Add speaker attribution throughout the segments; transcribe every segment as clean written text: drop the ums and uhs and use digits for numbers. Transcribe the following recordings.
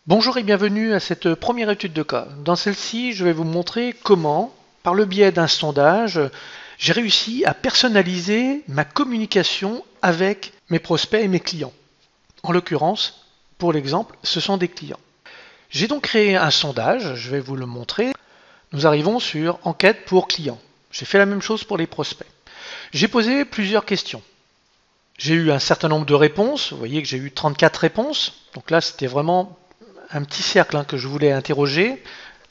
Speaker 1: Bonjour et bienvenue à cette première étude de cas. Dans celle-ci, je vais vous montrer comment, par le biais d'un sondage, j'ai réussi à personnaliser ma communication avec mes prospects et mes clients. En l'occurrence, pour l'exemple, ce sont des clients. J'ai donc créé un sondage, je vais vous le montrer. Nous arrivons sur enquête pour clients. J'ai fait la même chose pour les prospects. J'ai posé plusieurs questions. J'ai eu un certain nombre de réponses. Vous voyez que j'ai eu 34 réponses. Donc là, c'était vraiment un petit cercle que je voulais interroger.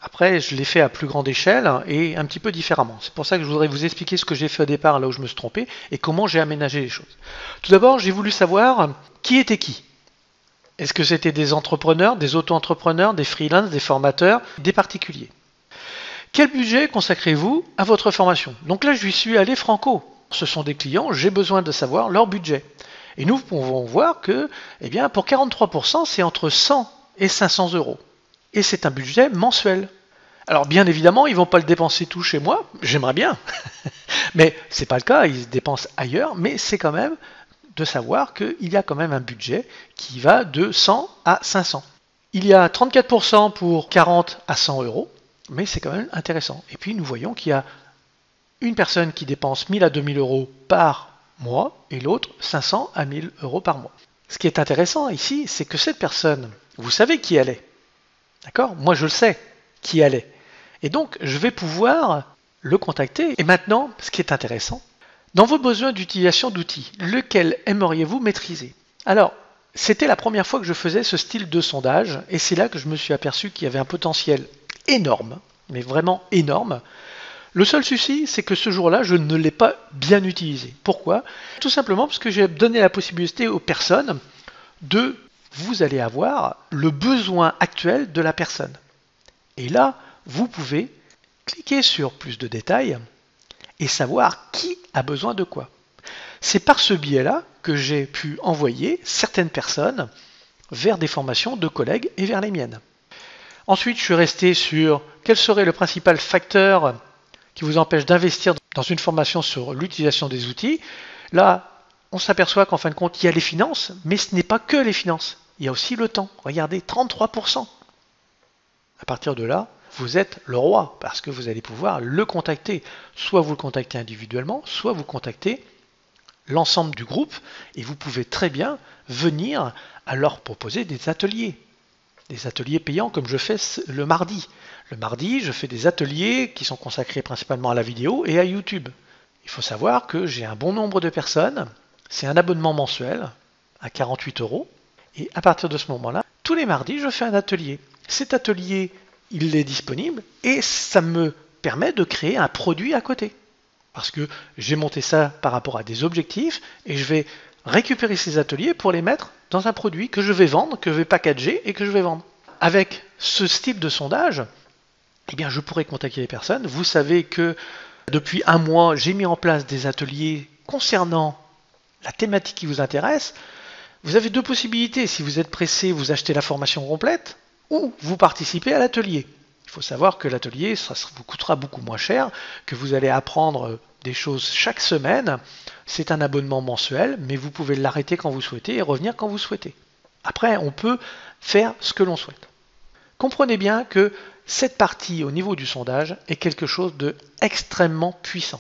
Speaker 1: Après, je l'ai fait à plus grande échelle et un petit peu différemment. C'est pour ça que je voudrais vous expliquer ce que j'ai fait au départ, là où je me suis trompé, et comment j'ai aménagé les choses. Tout d'abord, j'ai voulu savoir qui était qui. Est-ce que c'était des entrepreneurs, des auto-entrepreneurs, des freelances, des formateurs, des particuliers? Quel budget consacrez-vous à votre formation? Donc là, je lui suis allé franco. Ce sont des clients, j'ai besoin de savoir leur budget. Et nous pouvons voir que, eh bien, pour 43%, c'est entre 100 et 500 euros. Et c'est un budget mensuel. Alors bien évidemment, ils ne vont pas le dépenser tout chez moi, j'aimerais bien, mais ce n'est pas le cas, ils se dépensent ailleurs, mais c'est quand même de savoir qu'il y a quand même un budget qui va de 100 à 500. Il y a 34% pour 40 à 100 euros, mais c'est quand même intéressant. Et puis nous voyons qu'il y a une personne qui dépense 1000 à 2000 euros par mois et l'autre 500 à 1000 euros par mois. Ce qui est intéressant ici, c'est que cette personne, vous savez qui elle est. D'accord? Moi, je le sais qui elle est. Et donc, je vais pouvoir le contacter. Et maintenant, ce qui est intéressant, dans vos besoins d'utilisation d'outils, lequel aimeriez-vous maîtriser? Alors, c'était la première fois que je faisais ce style de sondage, et c'est là que je me suis aperçu qu'il y avait un potentiel énorme, mais vraiment énorme. Le seul souci, c'est que ce jour-là, je ne l'ai pas bien utilisé. Pourquoi? Tout simplement parce que j'ai donné la possibilité aux personnes de vous allez avoir le besoin actuel de la personne. Et là, vous pouvez cliquer sur plus de détails et savoir qui a besoin de quoi. C'est par ce biais-là que j'ai pu envoyer certaines personnes vers des formations de collègues et vers les miennes. Ensuite, je suis resté sur quel serait le principal facteur qui vous empêche d'investir dans une formation sur l'utilisation des outils. Là, on s'aperçoit qu'en fin de compte, il y a les finances, mais ce n'est pas que les finances. Il y a aussi le temps. Regardez, 33%. À partir de là, vous êtes le roi parce que vous allez pouvoir le contacter. Soit vous le contactez individuellement, soit vous contactez l'ensemble du groupe et vous pouvez très bien venir à leur proposer des ateliers payants comme je fais le mardi. Le mardi, je fais des ateliers qui sont consacrés principalement à la vidéo et à YouTube. Il faut savoir que j'ai un bon nombre de personnes, c'est un abonnement mensuel à 48 euros et à partir de ce moment-là, tous les mardis, je fais un atelier. Cet atelier, il est disponible et ça me permet de créer un produit à côté. Parce que j'ai monté ça par rapport à des objectifs et je vais récupérer ces ateliers pour les mettre dans un produit que je vais vendre, que je vais packager et que je vais vendre. Avec ce style de sondage, eh bien, je pourrais contacter les personnes. Vous savez que depuis un mois, j'ai mis en place des ateliers concernant la thématique qui vous intéresse. Vous avez deux possibilités. Si vous êtes pressé, vous achetez la formation complète ou vous participez à l'atelier. Il faut savoir que l'atelier, ça vous coûtera beaucoup moins cher, que vous allez apprendre des choses chaque semaine. C'est un abonnement mensuel, mais vous pouvez l'arrêter quand vous souhaitez et revenir quand vous souhaitez. Après, on peut faire ce que l'on souhaite. Comprenez bien que cette partie au niveau du sondage est quelque chose d'extrêmement puissant.